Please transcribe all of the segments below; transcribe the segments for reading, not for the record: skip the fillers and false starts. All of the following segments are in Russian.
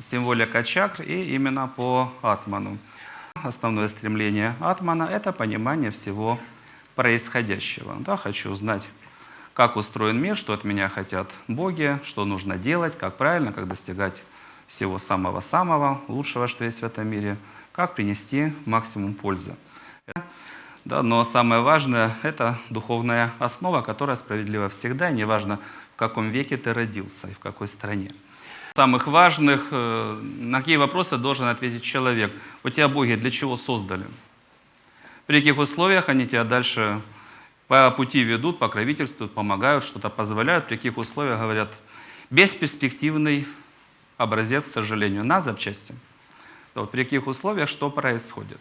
символика чакр и именно по атману. Основное стремление атмана – это понимание всего происходящего. Да, хочу узнать, как устроен мир, что от меня хотят боги, что нужно делать, как правильно, как достигать всего самого-самого лучшего, что есть в этом мире, как принести максимум пользы. Да, но самое важное – это духовная основа, которая справедлива всегда, неважно, в каком веке ты родился и в какой стране. Самых важных, на какие вопросы должен ответить человек. У тебя боги для чего создали? При каких условиях они тебя дальше по пути ведут, покровительствуют, помогают, что-то позволяют, при каких условиях говорят бесперспективный образец, к сожалению, на запчасти. Вот, при каких условиях что происходит.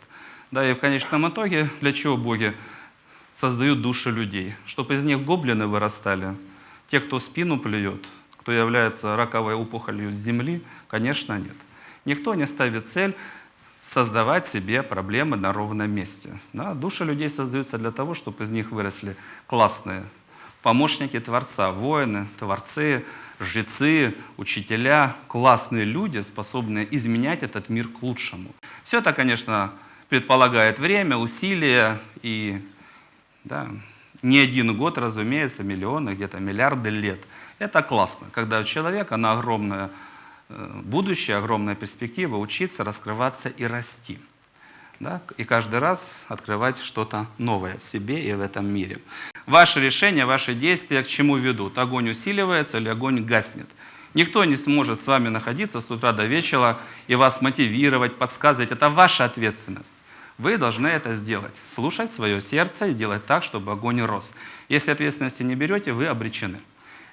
Да, и в конечном итоге, для чего боги создают души людей? Чтобы из них гоблины вырастали, те, кто в спину плюет, кто является раковой опухолью с земли, конечно, нет. Никто не ставит цель создавать себе проблемы на ровном месте. Да, души людей создаются для того, чтобы из них выросли классные помощники Творца, воины, творцы, жрецы, учителя, классные люди, способные изменять этот мир к лучшему. Все это, конечно, предполагает время, усилия и не один год, разумеется, миллионы, где-то миллиарды лет. Это классно, когда у человека на огромное будущее, огромная перспектива учиться, раскрываться и расти. Да? И каждый раз открывать что-то новое в себе и в этом мире. Ваши решения, ваши действия к чему ведут? Огонь усиливается или огонь гаснет? Никто не сможет с вами находиться с утра до вечера и вас мотивировать, подсказывать. Это ваша ответственность. Вы должны это сделать. Слушать свое сердце и делать так, чтобы огонь рос. Если ответственности не берете, вы обречены.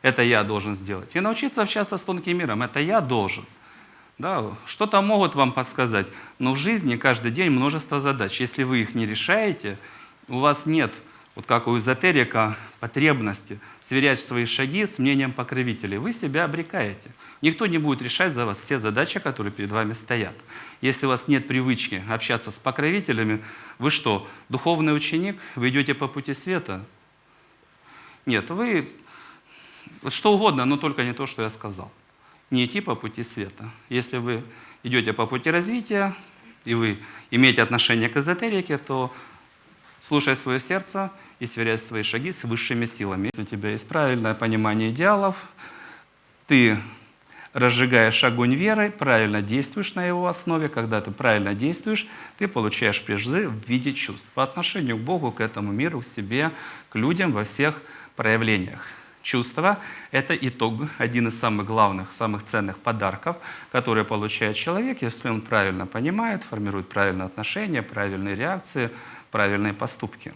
Это я должен сделать. И научиться общаться с тонким миром. Это я должен. Да, что-то могут вам подсказать. Но в жизни каждый день множество задач. Если вы их не решаете, у вас нет, вот как у эзотерика, потребности сверять свои шаги с мнением покровителей. Вы себя обрекаете. Никто не будет решать за вас все задачи, которые перед вами стоят. Если у вас нет привычки общаться с покровителями, вы что, духовный ученик? Вы идете по пути света? Нет, вы что угодно, но только не то, что я сказал. Не идти по пути света. Если вы идете по пути развития, и вы имеете отношение к эзотерике, то слушай свое сердце и сверяй свои шаги с высшими силами. Если у тебя есть правильное понимание идеалов, ты разжигаешь огонь веры, правильно действуешь на его основе. Когда ты правильно действуешь, ты получаешь призы в виде чувств по отношению к Богу, к этому миру, к себе, к людям во всех проявлениях. Чувство – это итог, один из самых главных, самых ценных подарков, которые получает человек, если он правильно понимает, формирует правильные отношения, правильные реакции, правильные поступки.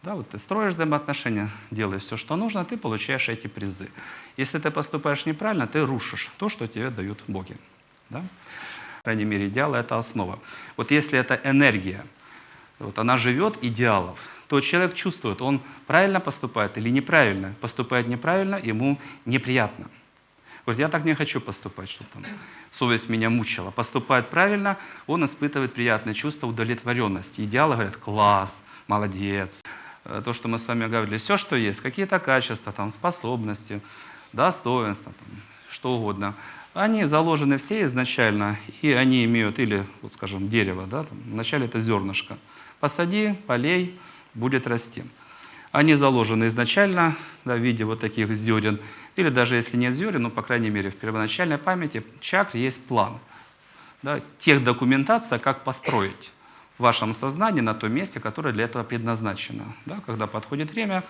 Да, вот ты строишь взаимоотношения, делаешь все, что нужно, ты получаешь эти призы. Если ты поступаешь неправильно, ты рушишь то, что тебе дают боги. Да? По крайней мере, идеалы – это основа. Вот если это энергия, вот она живет идеалов, то человек чувствует, он правильно поступает или неправильно. Поступает неправильно, ему неприятно. Вот я так не хочу поступать, чтобы там совесть меня мучила. Поступает правильно, он испытывает приятное чувство удовлетворенности. Идеалы говорят: класс, молодец. То, что мы с вами говорили, все, что есть, какие-то качества, там, способности, достоинства, там, что угодно, они заложены все изначально, и они имеют, или, вот скажем, дерево, да, там, вначале это зернышко. Посади, полей, будет расти. Они заложены изначально, да, в виде вот таких зерен, или даже если нет зерен, но, по крайней мере, в первоначальной памяти чакр есть план. Да, тех документация, как построить в вашем сознании на том месте, которое для этого предназначено. Да, когда подходит время,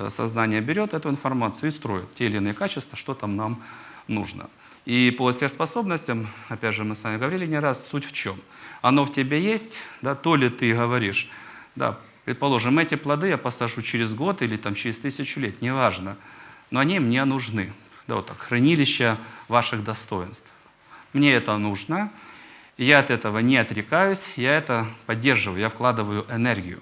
сознание берет эту информацию и строит те или иные качества, что там нам нужно. И по сверхспособностям, опять же, мы с вами говорили не раз, суть в чем? Оно в тебе есть, да, то ли ты говоришь, да, предположим, эти плоды я посажу через год или там, через 1000 лет, неважно, но они мне нужны. Да, вот так, хранилище ваших достоинств. Мне это нужно, я от этого не отрекаюсь, я это поддерживаю, я вкладываю энергию.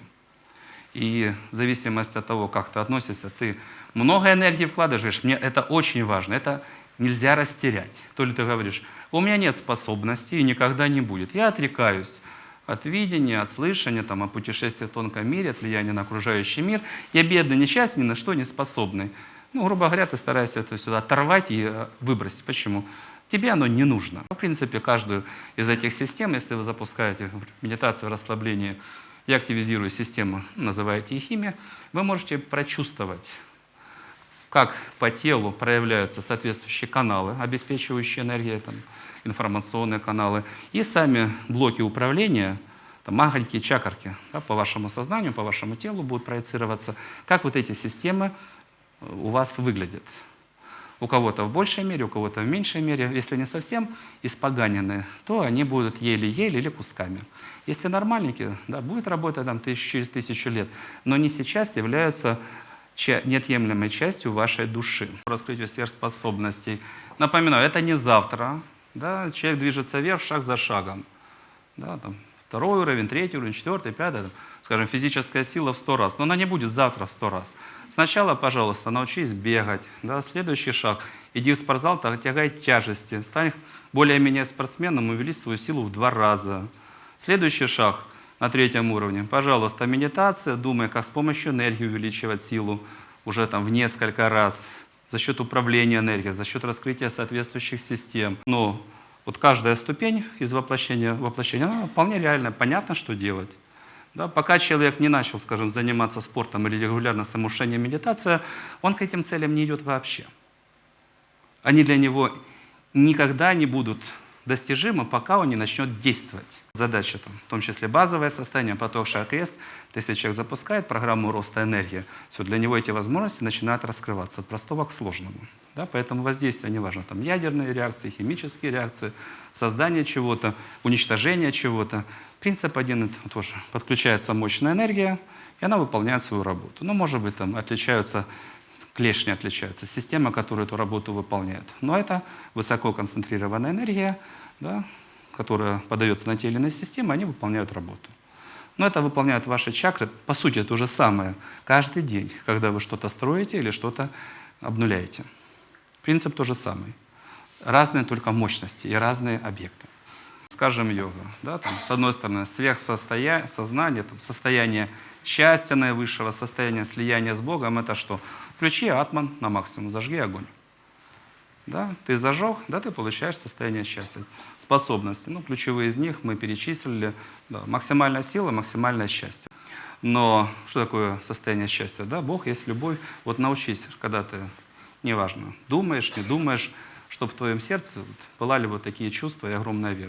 И в зависимости от того, как ты относишься, ты много энергии вкладываешь, мне это очень важно, это нельзя растерять. То ли ты говоришь: у меня нет способностей и никогда не будет, я отрекаюсь от видения, от слышания, там, от путешествия в тонком мире, от влияния на окружающий мир. Я бедный, несчастный, ни на что не способный. Ну, грубо говоря, ты стараешься это сюда оторвать и выбросить. Почему? тебе оно не нужно. В принципе, каждую из этих систем, если вы запускаете медитацию, расслабление и активизируя систему, называете их имя, вы можете прочувствовать, как по телу проявляются соответствующие каналы, обеспечивающие энергией, там, информационные каналы, и сами блоки управления, там, маленькие чакрки, да, по вашему сознанию, по вашему телу будут проецироваться, как вот эти системы у вас выглядят. У кого-то в большей мере, у кого-то в меньшей мере. Если не совсем испоганены, то они будут еле-еле или кусками. Если нормальненькие, да, будет работать там, через 1000 лет, но не сейчас являются неотъемлемой частью вашей души. Раскрытию сверхспособностей. Напоминаю, это не завтра. Да, человек движется вверх шаг за шагом. Да, там, 2-й уровень, 3-й уровень, 4-й, 5-й. Скажем, физическая сила в 100 раз. Но она не будет завтра в 100 раз. Сначала, пожалуйста, научись бегать. Да, следующий шаг. Иди в спортзал, тягай тяжести. Стань более-менее спортсменом, увеличь свою силу в 2 раза. Следующий шаг. На 3-м уровне. Пожалуйста, медитация, думай, как с помощью энергии увеличивать силу уже там в несколько раз, за счет управления энергией, за счет раскрытия соответствующих систем. Но вот каждая ступень из воплощения в воплощение, она вполне реально, понятно, что делать. Да, пока человек не начал, скажем, заниматься спортом или регулярно самоушением, медитация, он к этим целям не идет вообще. Они для него никогда не будут достижимо, пока он не начнет действовать. Задача, там, в том числе базовое состояние, поток шаг-крест. Если человек запускает программу роста энергии, все, для него эти возможности начинают раскрываться от простого к сложному. Да, поэтому воздействие не важно. Там ядерные реакции, химические реакции, создание чего-то, уничтожение чего-то. Принцип один тоже. Подключается мощная энергия, и она выполняет свою работу. Ну, может быть, там отличаются клешни отличаются, система, которая эту работу выполняет. Но это высоко концентрированная энергия, да, которая подается на те или иные системы, они выполняют работу. Но это выполняют ваши чакры, по сути, то же самое каждый день, когда вы что-то строите или что-то обнуляете. Принцип тот же самый. Разные только мощности и разные объекты. Скажем, йога. Да, там, с одной стороны, сверхсознание, состояние счастья наивысшего, состояние слияния с Богом. Это что? Включи атман на максимум, зажги огонь. Да, ты зажег, да, ты получаешь состояние счастья. Способности, ну, ключевые из них мы перечислили. Да, максимальная сила, максимальное счастье. Но что такое состояние счастья? Да, Бог есть любовь. Вот научись, когда ты, неважно, думаешь, не думаешь, чтобы в твоем сердце пылали вот такие чувства и огромная вера.